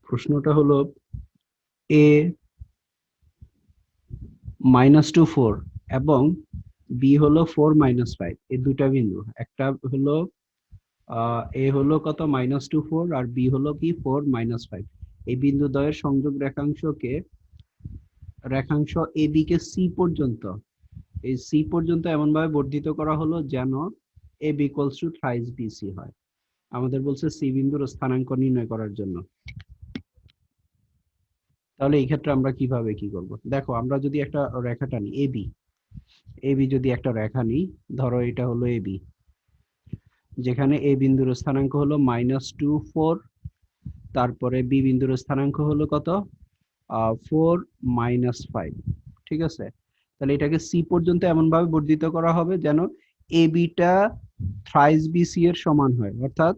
প্রশ্নটা হলো a -2 4 এবং b হলো 4 - 5, এই দুটা বিন্দু। একটা হলো a হলো কত -2 4 আর b হলো কি 4 - 5। এই বিন্দু দ্বয়ের সংযোগ রেখাংশ ab কে c পর্যন্ত, এই c পর্যন্ত এমন ভাবে বর্ধিত করা হলো যেন ab = thrice bc হয়। আমাদের বলছে c বিন্দুর স্থানাঙ্ক নির্ণয় করার জন্য। তাহলে এই ক্ষেত্রে আমরা কিভাবে কি করব? দেখো, আমরা যদি একটা রেখা টানি ab যদি একটা রেখা নিই, ধরো এটা হলো ab, যেখানে a বিন্দুর স্থানাঙ্ক হলো -2 4, তারপরে b বিন্দুর স্থানাঙ্ক হলো কত 4 - 5, ঠিক আছে। তাহলে এটাকে c পর্যন্ত এমন ভাবে বর্ধিত করা হবে যেন ab টা থ্রাইস bc এর সমান হয়, অর্থাৎ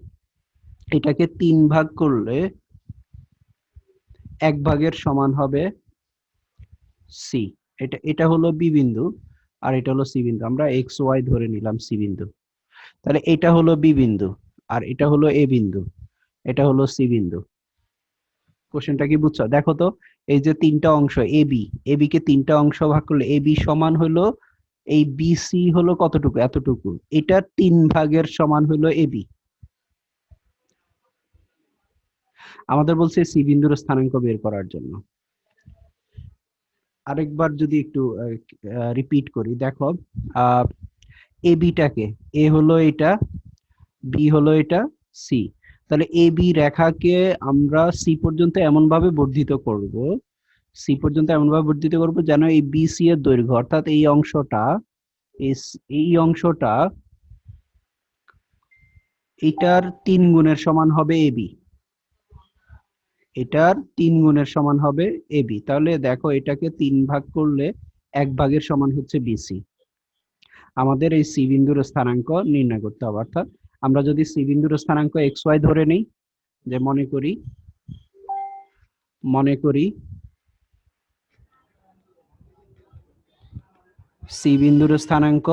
এটাকে 3 ভাগ করলে 1 ভাগের সমান হবে c। এটা হলো b বিন্দু আর এটা হলো c বিন্দু, আমরা x y ধরে নিলাম c বিন্দু। তাহলে এটা হলো b বিন্দু আর এটা হলো a বিন্দু, এটা হলো c বিন্দু। কোশ্চেনটা কি বুঝছো? দেখো তো, এই যে তিনটা অংশ ab কে তিনটা অংশ ভাগ করলে ab সমান হলো এই bc হলো কতটুকু, এতটুকু। এটা 3 ভাগের সমান হলো ab। আমাদের বলছে c বিন্দুর স্থানাঙ্ক বের করার জন্য। আরেকবার যদি একটু রিপিট করি, দেখো ab টাকে, a হলো এটা, b হলো এটা, c। তাহলে ab রেখাকে আমরা c পর্যন্ত এমন ভাবে বর্ধিত করব, যেন এই BC এর দৈর্ঘ্য, অর্থাৎ এই অংশটা এটার 3 গুণের সমান হবে AB, এটার 3 গুণের সমান হবে AB। তাহলে দেখো, এটাকে 3 ভাগ করলে 1 ভাগের সমান হচ্ছে BC। আমাদের এই C বিন্দুর স্থানাঙ্ক নির্ণয় করতে হবে, অর্থাৎ আমরা যদি C বিন্দুর স্থানাঙ্ক XY ধরে নেই, যে মনে করি C বিন্দুর স্থানাঙ্ক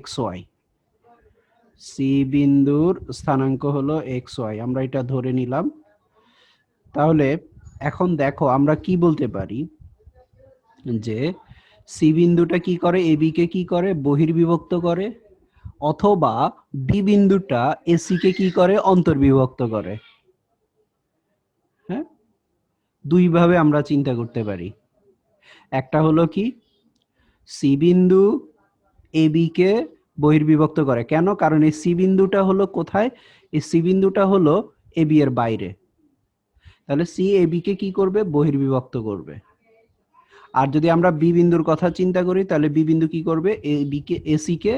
XY, C বিন্দুর স্থানাঙ্ক হলো XY, আমরা এটা ধরে নিলাম। তাহলে এখন দেখো, আমরা কি বলতে পারি যে C বিন্দুটা কি করে, AB কে কি করে, বহির্বিভক্ত করে, অথবা B বিন্দুটা AC কে কি করে, অন্তর্বিভক্ত করে। হ্যাঁ, দুই ভাবে আমরা চিন্তা করতে পারি। একটা হলো কি, C বিন্দু AB কে বহির্বিভক্ত করে। কেন? কারণ এই C বিন্দুটা হলো কোথায়, এই C বিন্দুটা হলো AB এর বাইরে। তাহলে C AB কে কি করবে, বহির্বিভক্ত করবে। আর যদি আমরা B বিন্দুর কথা চিন্তা করি, তাহলে B বিন্দু কি করবে, AB কে, AC কে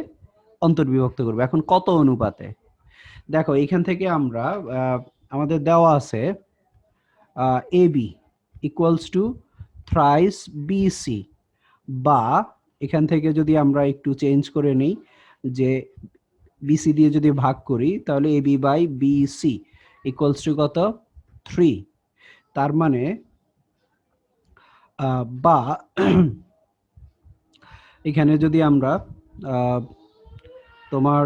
অন্তর্বিভক্ত করবে। এখন কত অনুপাতে? দেখো, এখান থেকে আমরা আমাদের দেওয়া আছে AB = থ্রাইস BC, বা এখান থেকে যদি আমরা একটু চেঞ্জ করে নেই, যে BC দিয়ে যদি ভাগ করি, তাহলে AB/BC = কত, 3। তার মানে বা এখানে যদি আমরা তোমার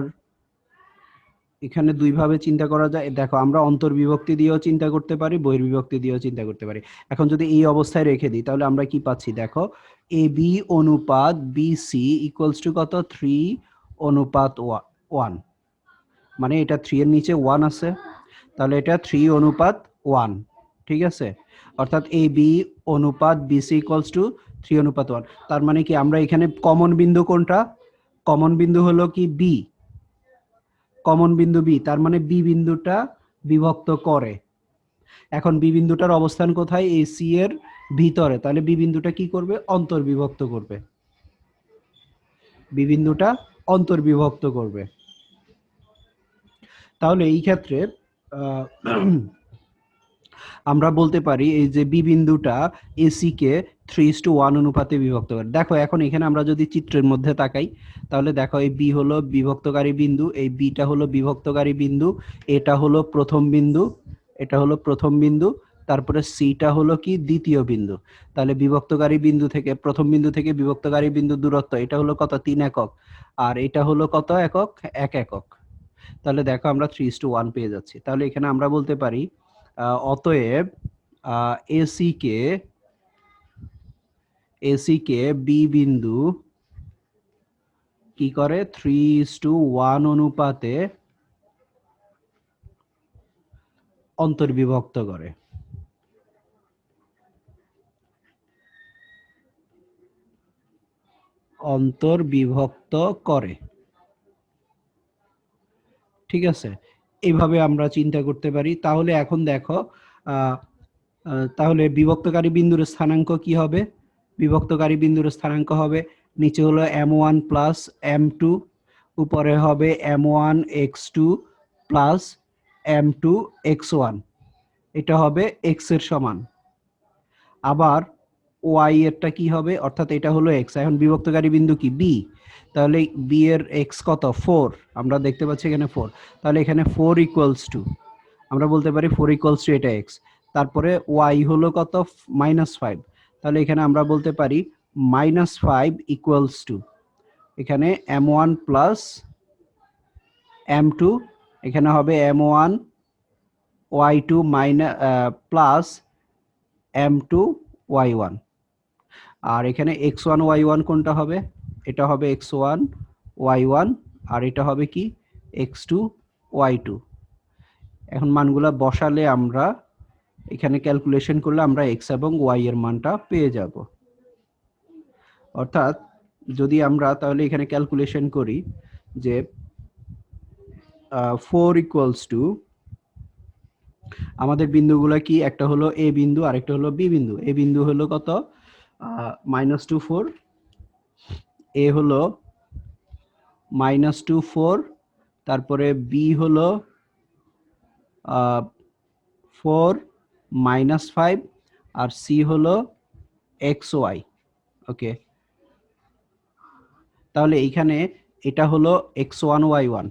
এখানে দুই ভাবে চিন্তা করা যায়। দেখো, আমরা অন্তর্বিভক্তি দিয়েও চিন্তা করতে পারি, বহির্বিভক্তি দিয়েও চিন্তা করতে পারি। এখন যদি এই অবস্থায় রেখে দিই, তাহলে আমরা কি পাচ্ছি? দেখো, AB অনুপাত BC = কত, 3:1। মানে এটা 3 এর নিচে 1 আছে, তাহলে এটা 3:1, ঠিক আছে। অর্থাৎ AB অনুপাত BC = 3:1। তার মানে কি, আমরা এখানে কমন বিন্দু কোনটা, কমন বিন্দু হলো কি B, কমন বিন্দু B, তার মানে B বিন্দুটা বিভক্ত করে। এখন B বিন্দুটার অবস্থান কোথায়, এই C এর ভিতরে, তাহলে B বিন্দুটা কি করবে, অন্তর্বিভক্ত করবে। B বিন্দুটা অন্তর্বিভক্ত করবে। তাহলে এই ক্ষেত্রে আমরা বলতে পারি এই যে B বিন্দুটা AC কে 3:1 অনুপাতে বিভক্ত করে। দেখো, এখন এখানে আমরা যদি চিত্রের মধ্যে তাকাই, তাহলে দেখো, এই B হলো বিভক্তকারী বিন্দু, এই Bটা হলো বিভক্তকারী বিন্দু, এটা হলো প্রথম বিন্দু, এটা হলো প্রথম বিন্দু, তারপরে সিটা হলো কি দ্বিতীয় বিন্দু। তাহলে বিভক্তকারী বিন্দু থেকে প্রথম বিন্দু থেকে বিভক্তকারী বিন্দু দূরত্ব এটা হলো কত 3 একক, আর এটা হলো কত একক 1 একক। তাহলে দেখো আমরা 3:1 পেয়ে যাচ্ছি। তাহলে এখানে আমরা বলতে পারি অতএব এসি কে বি বিন্দু কি করে 3:1 অনুপাতে অন্তর্বিভক্ত করে। অন্তর্বিভক্ত করে, ঠিক আছে? এইভাবে আমরা চিন্তা করতে পারি। তাহলে এখন দেখো তাহলে বিভক্তকারী বিন্দুর স্থানাঙ্ক কি হবে? বিভক্তকারী বিন্দুর স্থানাঙ্ক হবে নিচে হলো m1 প্লাস m2, উপরে হবে m1 x2 plus m2 x1, এটা হবে x এর সমান। আবার y এরটা কি হবে, অর্থাৎ এটা হলো x। এখন বিভক্তকারী বিন্দু কি b, তাহলে b এর x কত 4, আমরা দেখতে পাচ্ছি এখানে 4। তাহলে এখানে 4 ইকুয়ালস টু, আমরা বলতে পারি 4 ইকুয়ালস টু এটা x। তারপরে y হলো কত -5, তাহলে এখানে আমরা বলতে পারি -5 ইকুয়ালস টু এখানে m1 প্লাস m2, এখানে হবে m1 y2 plus m2 y1। আর এখানে x1 y1 কোনটা হবে? এটা হবে x1 y1, আর এটা হবে কি x2 y2। এখন মানগুলা বসালে আমরা এখানে ক্যালকুলেশন করলে আমরা x এবং y এর মানটা পেয়ে যাব। অর্থাৎ যদি আমরা তাহলে এখানে ক্যালকুলেশন করি যে 4 ইকুয়ালস টু আমাদের বিন্দুগুলো কি, একটা হলো এ বিন্দু আর একটা হলো বি বিন্দু। এ বিন্দু হলো কত -2 4, এ হলো -2 4, তারপরে বি হলো 4 -5, আর সি হলো xy। ওকে, তাহলে এইখানে এটা হলো x1 y1,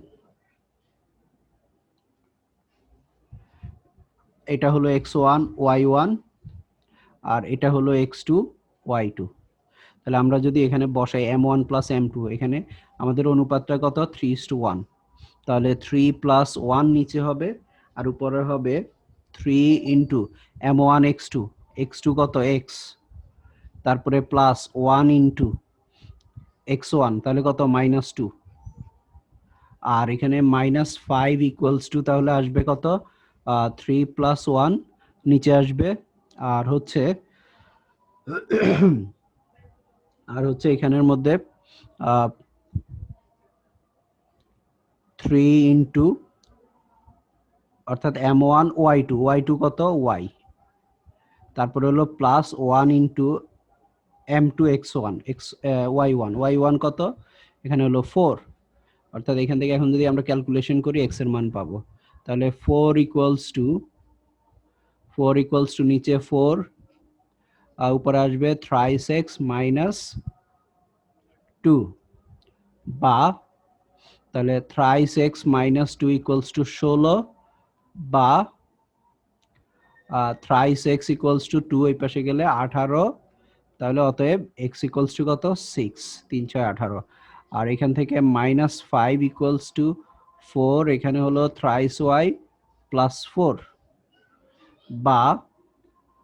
এটা হলো x1 y1, আর এটা হলো x2 y2। তাহলে আমরা যদি এখানে বসাই m1 প্লাস m2, এখানে আমাদের অনুপাতটা কত 3:1। তাহলে 3 প্লাস 1 নিচে হবে, আর উপরে হবে 3 ইন্টু m1 x2, x2 কত x, তারপরে প্লাস 1 ইন্টু x1, তাহলে কত -2, আর এখানে -5 ইকুয়ালস টু তাহলে আসবে কত 3 প্লাস 1 নিচে আসবে, আর হচ্ছে এখানের মধ্যে 3 ইন্টু অর্থাৎ m1 y2 কত y, তারপরে হলো plus 1 into m2 x1 y1 কত এখানে হলো 4। অর্থাৎ এখান থেকে এখন যদি আমরা ক্যালকুলেশন করি x এর মান পাবো। তাহলে 4 ইকুয়ালস টু নিচে 4, আর উপরে আসবে thrice x মাইনাস 2, বা তাহলে thrice x minus 2 equals to 16, বা thrice x ইকুয়ালস টু 2 এই পাশে গেলে 18। তাহলে অতএব x ইকুয়ালস টু কত 6, 3 6 18। আর এখান থেকে -5 ইকুয়ালস টু 4, এখানে হলো thrice y প্লাস 4, বা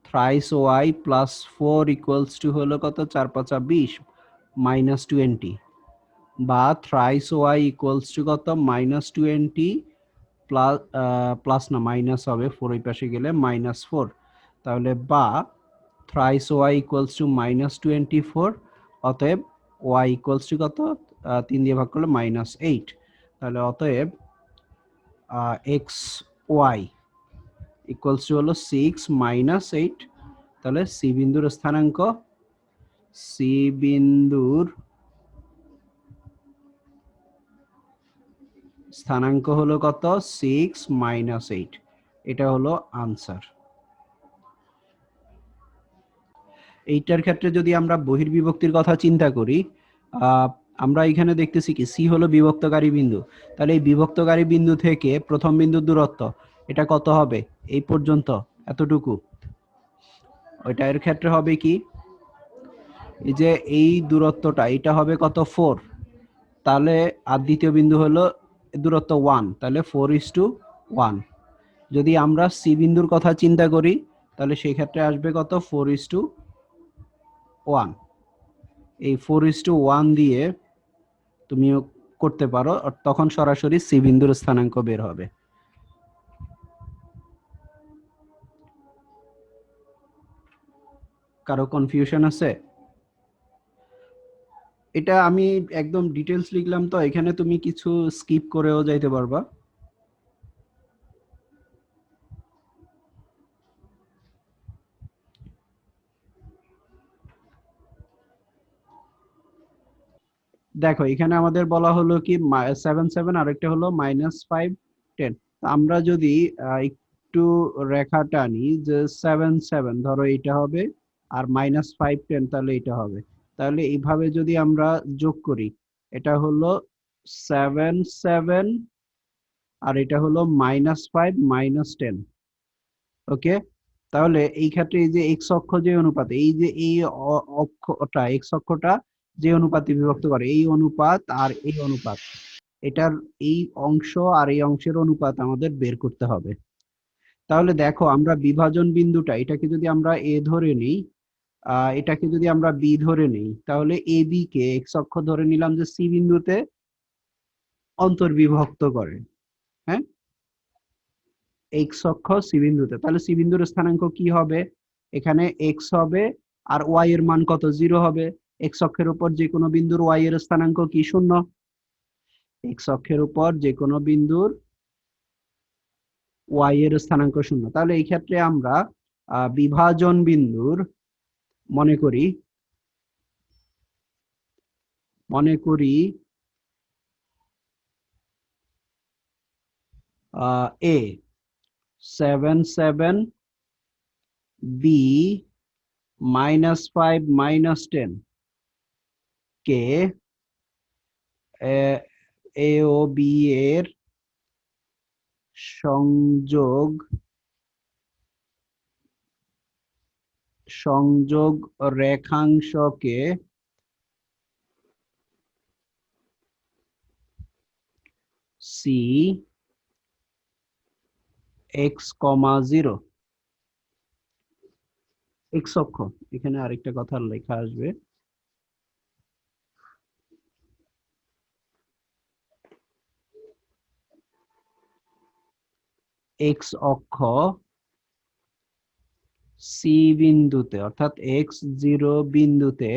thrice y plus 4 equals two হলো কত 4 5 20 -20, বা thrice y ইকুয়ালস টু কত -20 প্লাস না মাইনাস হবে 4 এই পাশে গেলে -4। তাহলে বা thrice y ইকুয়ালস টু -24, অতএব y ইকুয়ালস টু কত 3 দিয়ে ভাগ করলে -8। তাহলে অতএব x y ইকুয়ালস টু হলো 6 -8। তাহলে সি বিন্দুর স্থানাঙ্ক হলো কত 6 -8, এটা হলো আনসার। এইটার ক্ষেত্রে যদি আমরা বহির্বিভক্তির কথা চিন্তা করি, আমরা এখানে দেখতেছি কি সি হলো বিভক্তকারী বিন্দু। তাহলে এই বিভক্তকারী বিন্দু থেকে প্রথম বিন্দুর দূরত্ব এটা কত হবে এই পর্যন্ত এতটুকু, ওইটা এর ক্ষেত্রে হবে কি, এই যে এই দূরত্বটা এটা হবে কত 4, তাহলে আর দ্বিতীয় বিন্দু হলো দূরত্ব 1, তাহলে 4:1। যদি আমরা সি বিন্দুর কথা চিন্তা করি তাহলে সেই ক্ষেত্রে আসবে কত 4:1। এই 4:1 দিয়ে তুমিও করতে পারো, আর তখন সরাসরি সি বিন্দুর স্থানাঙ্ক বের হবে। কারো কনফিউশন আছে? এটা আমি একদম ডিটেলস লিখলাম, তো এখানে তুমি কিছু স্কিপ করেও যাইতে পারবা। দেখো এখানে আমাদের বলা হলো কি 7 আর একটা হলো -5 10। আমরা যদি একটু রেখা টানি যে 7 ধরো এটা হবে, আর -5 10 তাহলে এটা হবে। তাহলে এইভাবে যদি আমরা যোগ করি, এটা হলো 7 আর এটা হলো -5 -10। ওকে, তাহলে এই ক্ষেত্রে এই যে এক্স অক্ষ যে অনুপাতে, এই যে এই অক্ষটা এক্স অক্ষটা যে অনুপাতে বিভক্ত করে, এই অনুপাত আর এই অনুপাত, এটার এই অংশ আর এই অংশের অনুপাত আমাদের বের করতে হবে। তাহলে দেখো আমরা বিভাজন বিন্দুটা, এটাকে যদি আমরা এ ধরে নিই, এটাকে যদি আমরা বি ধরে নিই, তাহলে এ বি কে এক্স অক্ষ ধরে নিলাম যে সি বিন্দুতে অন্তর্বিভক্ত করে। হ্যাঁ, এক্স অক্ষ সি বিন্দুতে, তাহলে সি বিন্দুর স্থানাঙ্ক কি হবে, এখানে এক্স হবে আর ওয়াই এর মান কত 0 হবে। এক্স অক্ষের উপর যে কোনো বিন্দুর ওয়াই এর স্থানাঙ্ক কি 0। এক্স অক্ষের উপর যে কোনো বিন্দুর ওয়াই এর স্থানাঙ্ক 0। তাহলে এই ক্ষেত্রে আমরা বিভাজন বিন্দুর মনে করি এ 7 বি -5 -10 কে এ ও বি এর সংযোগ রেখাংশকে সি x, 0 এক্স অক্ষ, এখানে আরেকটা কথা লেখা আসবে, এক্স অক্ষ সি বিন্দুতে অর্থাৎ x0 বিন্দুতে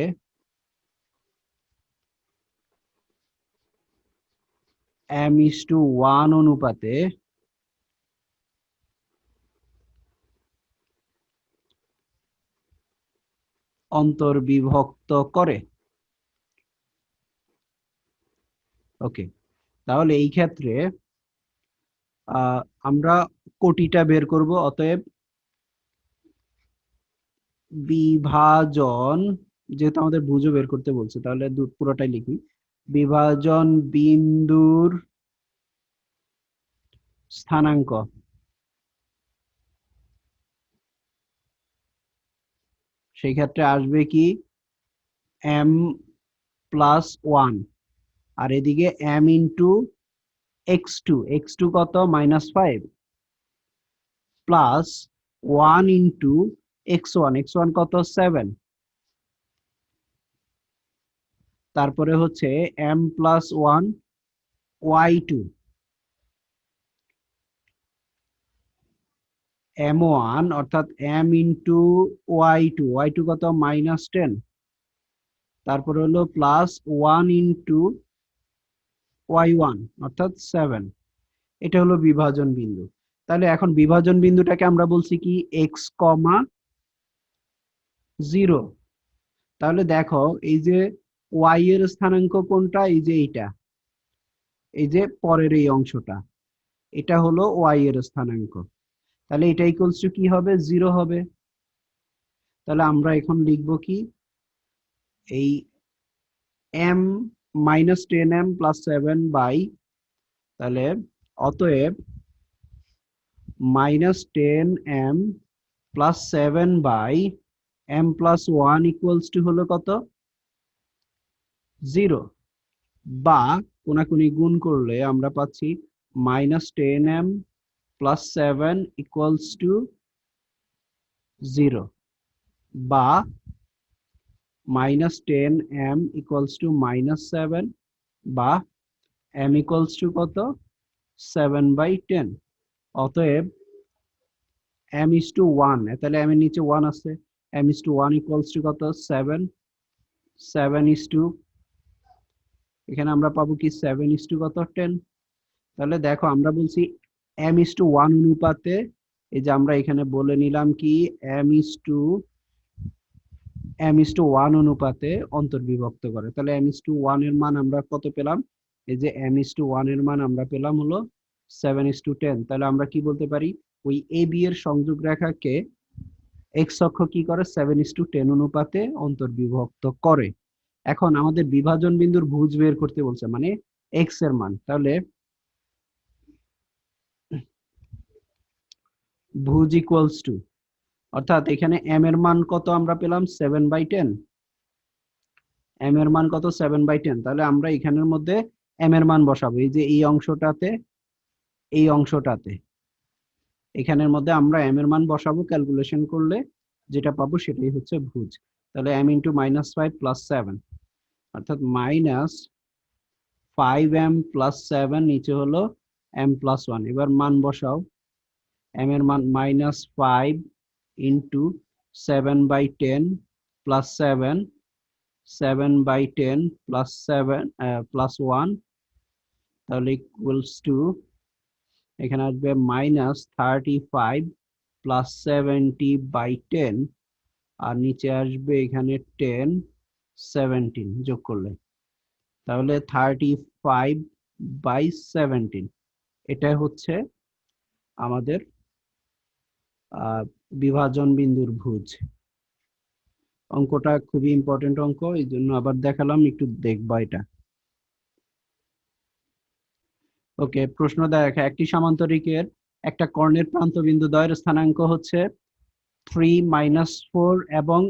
m:1 অনুপাতে অন্তর্বিভক্ত করে। ওকে, তাহলে এই ক্ষেত্রে আমরা কোটিটা বের করব। অতএব বিভাজন, যেহেতু আমাদের ভুজও বের করতে বলছে, তাহলে পুরোটাই লিখি, বিভাজন বিন্দুর স্থানাঙ্ক সেই ক্ষেত্রে আসবে কি m+1, আর এদিকে m ইন্টু x2 কত -5 প্লাস 1 ইন্টু x1 কত 7, তারপরে হচ্ছে m+1 y2, m1 অর্থাৎ m ইন্টু y2 কত -10, তারপরে হলো প্লাস 1 ইন্টু y1 অর্থাৎ 7। এটা হলো বিভাজন বিন্দু। তাহলে এখন বিভাজন বিন্দুটাকে আমরা বলছি কি x, 0। তাহলে দেখো এই যে y এর স্থানাঙ্ক কোনটা, এই যে এইটা, এই যে পরের এই অংশটা, এটা হলো y এর স্থানাঙ্ক। তাহলে এটা ইকুয়ালস টু কি হবে 0 হবে। তাহলে আমরা এখন লিখব কি, এই m -10m + 7 বাই, তাহলে অতএব -10m + 7 by m plus one equals two হলো কত, 0, বা কোনাকুনি গুণ করলে আমরা পাচ্ছি -10m প্লাস 7 ইকুয়ালস টু 0, বা -10m ইকুয়ালস টু -7, বা m ইকুয়ালস টু কত, 7/10। অতএব m is to 1, তাহলে m এর নিচে 1 আছে, m is to 1 equals to কত, 7, 7 is to, এখানে আমরা পাবো কি 7 is to কত, 10। তাহলে দেখো আমরা বলছি m is to 1 অনুপাতে, এই যে আমরা এখানে বলে নিলাম কি m is to 1 অনুপাতে অন্তর্বিভক্ত করে। তাহলে m is to 1 এর মান আমরা কত পেলাম, এই যে m is to 1 এর মান আমরা পেলাম হলো 7 is to 10। তাহলে আমরা কি বলতে পারি, ওই AB এর সংযোগ রেখাকে x অক্ষ কি করে, 7 is to 10 অনুপাতে অন্তর্বিভক্ত করে। এখন আমাদের বিভাজন বিন্দুর ভুজ বের করতে বলছে, মানে x এর মান। তাহলে ভুজ ইকুয়ালস টু, অর্থাৎ এখানে m এর মান কত আমরা পেলাম, 7/10, m এর মান কত, 7/10। তাহলে আমরা এখানের মধ্যে m এর মান বসাবো, এই যে এই অংশটাতে, এই অংশটাতে, এখানের মধ্যে আমরা m এর মান বসাবো, ক্যালকুলেশন করলে যেটা পাবো সেটাই হচ্ছে ভুজ। তাহলে m ইন্টু -5 প্লাস 7, অর্থাৎ -5m প্লাস 7, নিচে হলো m প্লাস 1। এবার মান বসাও, m এর মান -5 ইন্টু 7/10 প্লাস 7, 7/10 প্লাস 7 প্লাস 1, তাহলে ইকুয়ালস টু, এখানে আসবে -35 প্লাস 70/10, আর নিচে আসবে এখানে 10, 17 যোগ করলে, তাহলে 35/17। এটাই হচ্ছে আমাদের বিভাজন বিন্দুর ভুজ। অঙ্কটা খুবই ইম্পর্টেন্ট অঙ্ক, এই জন্য আবার দেখালাম, একটু দেখবা এটা। ওকে, প্রশ্ন দেখা, একটি সমান্তরিকের একটা কর্ণের প্রান্ত বিন্দু দ্বয়ের স্থানাঙ্ক হচ্ছে 3, -4 এবং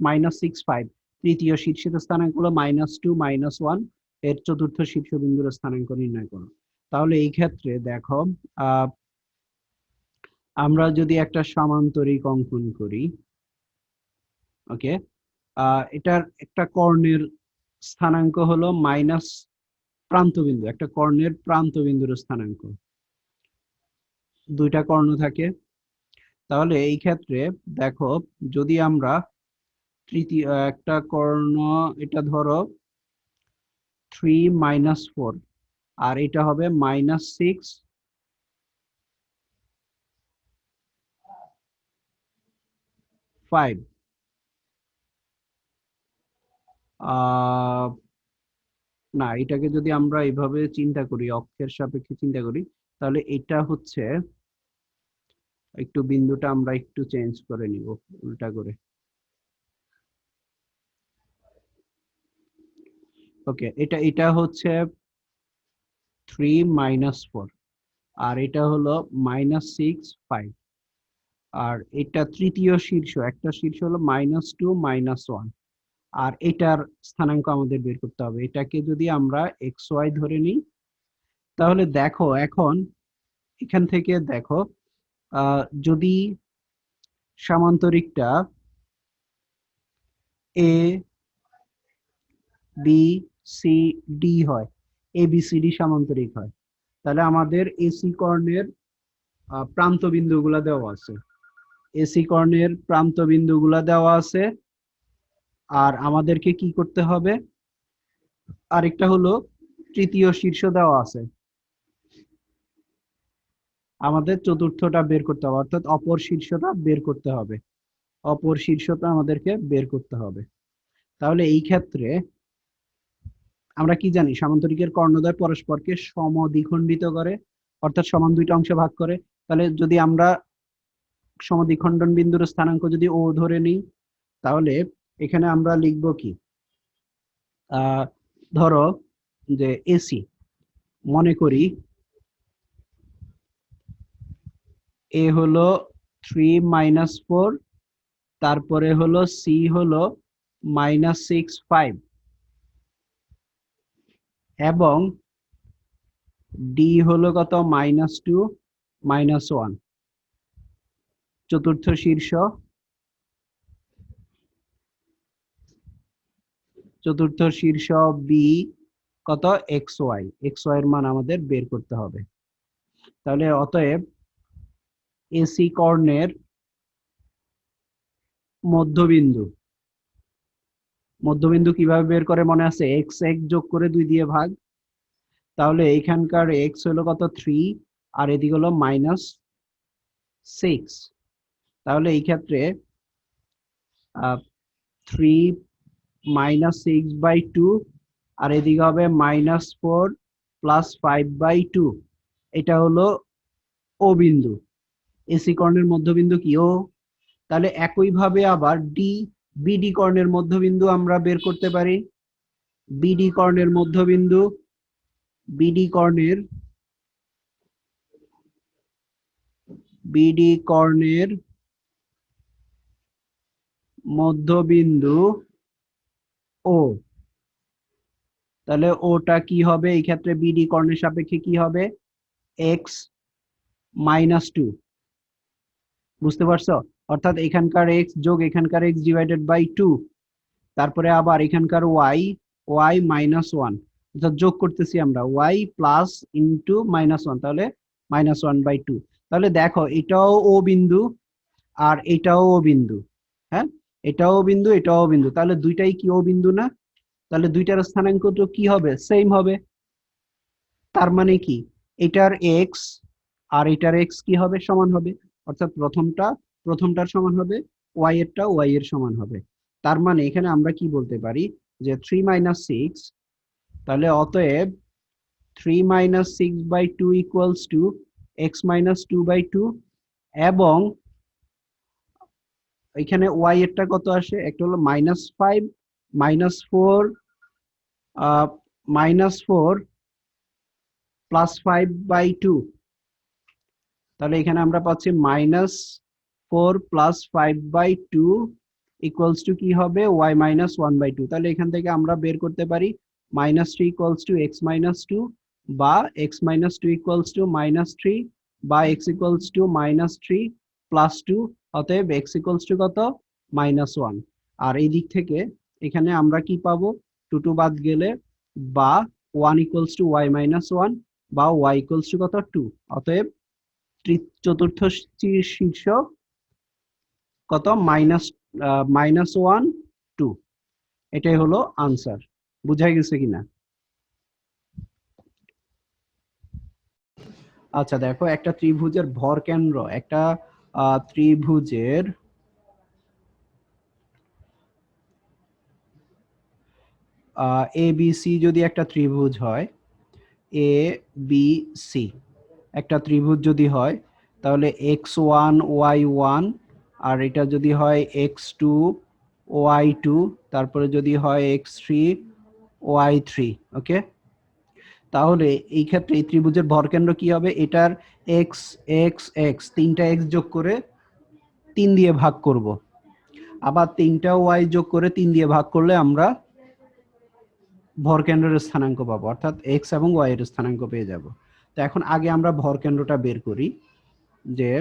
-6, 5। তৃতীয় শীর্ষের স্থানাঙ্ক হলো -2, -1, এর চতুর্থ শীর্ষবিন্দুর স্থানাঙ্ক নির্ণয় করো। তাহলে এই ক্ষেত্রে দেখো, আমরা যদি একটা সমান্তরিক অঙ্কন করি, ওকে, এটার একটা কর্ণের স্থানাঙ্ক হলো প্রান্তবিন্দু, একটা কর্ণের প্রান্তবিন্দুর স্থানাঙ্ক, দুইটা কর্ণ থাকে। তাহলে এই ক্ষেত্রে দেখো, যদি আমরা তৃতীয় একটা কর্ণ, এটা ধরো 3, -4, আর এটা হবে -6, 5। না, এটাকে যদি আমরা এইভাবে চিন্তা করি, অক্ষের সাপেক্ষে চিন্তা করি, তাহলে এটা হচ্ছে, একটু বিন্দুটা আমরা একটু চেঞ্জ করে নিব, উল্টা করে। ওকে, এটা হচ্ছে 3, -4, আর এটা হলো -6, 5, আর এটা তৃতীয় শীর্ষ, একটা শীর্ষ হলো -2, -1, আর এটার স্থানাঙ্ক আমাদের বের করতে হবে। এটাকে যদি আমরা xy ধরে নিই, তাহলে দেখো এখন এখান থেকে দেখো, যদি সমান্তরিকটা এ বি সি ডি হয়, ABCD সমান্তরিক হয়, তাহলে আমাদের এসি কর্ণের প্রান্ত বিন্দুগুলা দেওয়া আছে, এসি কর্ণের প্রান্ত বিন্দুগুলা দেওয়া আছে। আর আমাদেরকে কি করতে হবে, আরেকটা হলো তৃতীয় শীর্ষ দেওয়া আছে, আমাদের চতুর্থটা বের করতে হবে, অর্থাৎ অপর শীর্ষটা বের করতে হবে, অপর শীর্ষটা আমাদেরকে বের করতে হবে। তাহলে এই ক্ষেত্রে আমরা কি জানি, সমান্তরিকের কর্ণদ্বয় পরস্পরকে সমদ্বিখণ্ডিত করে, অর্থাৎ সমান দুইটা অংশে ভাগ করে। তাহলে যদি আমরা সমদ্বিখণ্ডন বিন্দুর স্থানাঙ্ক যদি ও ধরে নিই, তাহলে এখানে আমরা লিখব কি, ধরো যে এসি, মনে করি এ হলো 3, -4, তারপরে হলো সি হলো -6 5 এবং ডি হলো কত -2 -1। চতুর্থ শীর্ষ বি কত এক্স ওয়াই এর মান আমাদের বের করতে হবে। তাহলে অতএব এসি কর্ণের মধ্যবিন্দু কিভাবে বের করে মনে আছে? এক্স যোগ করে 2 দিয়ে ভাগ। তাহলে এখানকার এক্স হলো কত 3 আর এদিকে হলো -6। তাহলে এই ক্ষেত্রে 3 -6/2 আর এদিকে হবে -4 + 5/2। এটা হলো ও বিন্দু। এসি কর্ণের মধ্যবিন্দু কি ও। তাহলে একইভাবে আবার বিডি কর্ণের মধ্যবিন্দু আমরা বের করতে পারি। বিডি কর্ণের মধ্যবিন্দু বিডি কর্ণের মধ্যবিন্দু ও। তাহলে ওটা কি হবে এই ক্ষেত্রে? বিডি কর্ণের সাপেক্ষে কি হবে? x-2। বুঝতে পারছো? অর্থাৎ এখানকার x যোগ এখানকার x / 2। তারপরে আবার এখানকার y -1, অর্থাৎ যোগ করতেছি আমরা y প্লাস ইন্টু -1, তাহলে -1/2। তাহলে দেখো এটাও ও বিন্দু আর এটাও ও বিন্দু। হ্যাঁ, এটাও ও বিন্দু এটাও ও বিন্দু, তাহলে দুইটাই কি ও বিন্দু না? তাহলে দুইটার স্থানাঙ্ক তো কি হবে? সেম হবে। তার মানে কি এটার এক্স আর এটার এক্স কি হবে? সমান হবে। অর্থাৎ প্রথমটার সমান হবে, ওয়াই এরটা ওয়াই এর সমান হবে। তার মানে এখানে আমরা কি বলতে পারি যে 3 - 6, তাহলে অতএব 3 - 6/2 = x - 2/2 এবং এখানে ওয়াই এরটা কত আসে? একটা হলো -5 -4 -4 + 5/2। তাহলে এখানে আমরা পাচ্ছি -4 + 5/2 = কি হবে? y - 1/2। তাহলে এখান থেকে আমরা বের করতে পারি -3 = x - 2 বা x - 2 = -3 বা x = -3 + 2। অতএব x = কত? -1। আর এই দিক থেকে এখানে আমরা কি পাবো? 2 বাদ গেলে বা 1 = y - 1 বা y = কত 2। অতএব চতুর্থ শীর্ষ কত? -1 2। এটাই হলো আনসার। বুঝা গেছে কিনা? আচ্ছা দেখো, একটা ত্রিভুজের ভর কেন্দ্র, একটা ত্রিভুজের এ বি সি যদি একটা ত্রিভুজ হয়, এ বি সি একটা ত্রিভুজ যদি হয়, তাহলে x1 y1 আর এটা যদি হয় x2 y2, তারপরে যদি হয় x3 y3। ওকে, তাহলে এই ক্ষেত্রে এই ত্রিভুজের ভরকেন্দ্র কি হবে? এটার এক্স এক্স এক্স তিনটা এক্স যোগ করে 3 দিয়ে ভাগ করব, আবার তিনটা ওয়াই যোগ করে 3 দিয়ে ভাগ করলে আমরা ভরকেন্দ্রের স্থানাঙ্ক পাবো, অর্থাৎ এক্স এবং ওয়াই এর স্থানাঙ্ক পেয়ে যাব। তো এখন আগে আমরা ভরকেন্দ্রটা বের করি। যে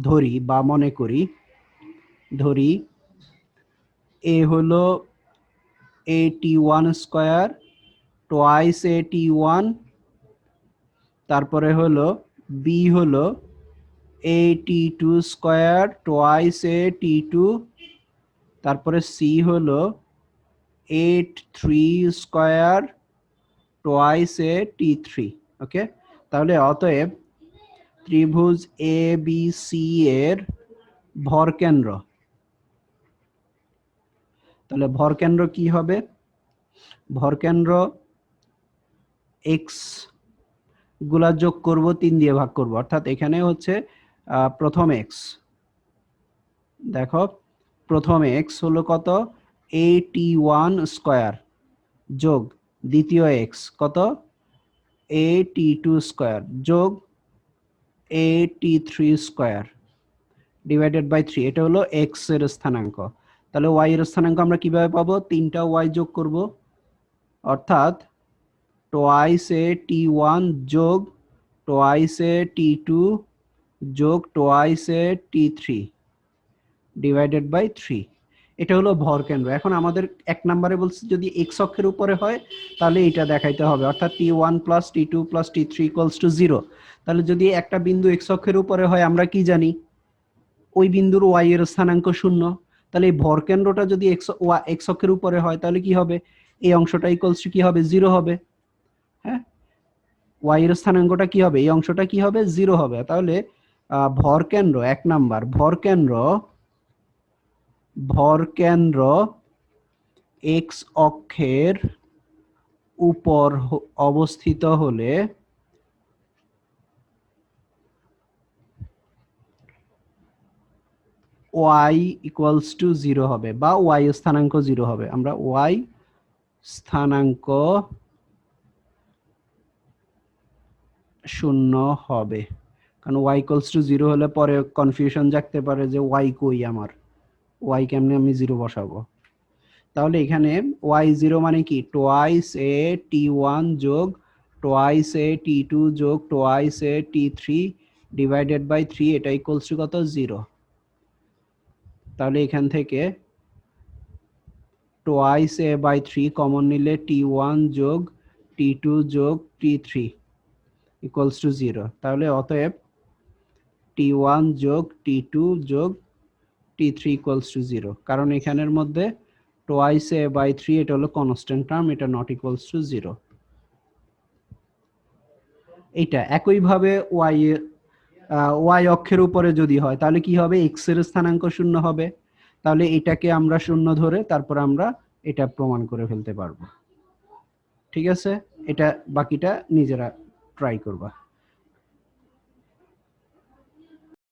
ধরি বা মনে করি, ধরি এ হলো AT1² টুয়াইস AT1, তারপরে হলো বি হলো AT2² টুয়াইস AT2, তারপরে সি হলো 8 3² টুয়াইস AT3। ওকে, তাহলে অতএব ত্রিভুজ এ বি সি এর ভরকেন্দ্র, তাহলে ভরকেন্দ্র কি হবে? ভরকেন্দ্র এক্স গুলা যোগ করব, 3 দিয়ে ভাগ করব, অর্থাৎ এখানে হচ্ছে প্রথম এক্স। দেখো প্রথম এক্স হলো কত? AT1² যোগ দ্বিতীয় এক্স কত? AT2² যোগ AT3²। ডিভাইডেড বাই 3, এটা হলো x এর স্থানাঙ্ক। তাহলে y এর স্থানাঙ্ক আমরা কিভাবে পাবো? 3টা y যোগ করব, অর্থাৎ টোয়াইস এ t1 যোগ টোয়াইস এ t2 যোগ twice A t3 divided by 3। এটা হলো ভর কেন্দ্র। এখন আমাদের এক নম্বরে বলছে যদি x অক্ষের উপরে হয় তাহলে এটা দেখাইতে হবে, অর্থাৎ t1 plus t2 plus t3 equals to 0। তাহলে যদি একটা বিন্দু x অক্ষের উপরে হয় আমরা কি জানি? ওই বিন্দুর y এর স্থানাঙ্ক 0। তাহলে এই ভর কেন্দ্রটা যদি x অক্ষের উপরে হয় তাহলে কি হবে? এই অংশটা ইকুয়ালস টু কি হবে? 0 হবে। হ্যাঁ, y এর স্থানাঙ্কটা কি হবে? এই অংশটা কি হবে? 0 হবে। তাহলে ভর কেন্দ্র, এক নাম্বার ভর কেন্দ্র x অক্ষের উপর অবস্থিত হলে y ইকুয়ালস টু 0 হবে, বা y স্থানাঙ্ক 0 হবে। আমরা y স্থানাঙ্ক 0 হবে, কারণ y ইকুয়ালস টু 0 হলে পরে কনফিউশন জাগতে পারে যে y কই আমার, y কেমনে আমি 0 বসাবো। তাহলে এখানে y0 মানে কি? টোয়াইস এ t1 যোগ টোয়াইস এ t2 যোগ twice A t3 divided by 3, এটা ইকুয়ালস টু কত? 0। তাহলে এখান থেকে টোয়াইস এ বাই 3 কমন নিলে t1 যোগ t2 যোগ t3 ইকুয়ালস টু 0। তাহলে অতএব t1 যোগ t2 যোগ t3 ইকুয়ালস টু 0, কারণ এখানের মধ্যে টোয়াইস এ বাই 3 এটা হলো কনস্ট্যান্ট টার্ম, এটা নট ইকুয়ালস টু 0। এইটা একইভাবে y অক্ষের উপরে যদি হয় তাহলে কি হবে? x এর স্থানাঙ্ক 0 হবে। তাহলে এটাকে আমরা 0 ধরে তারপর আমরা এটা প্রমাণ করে ফেলতে পারবো। ঠিক আছে, এটা বাকিটা নিজেরা ট্রাই করবা।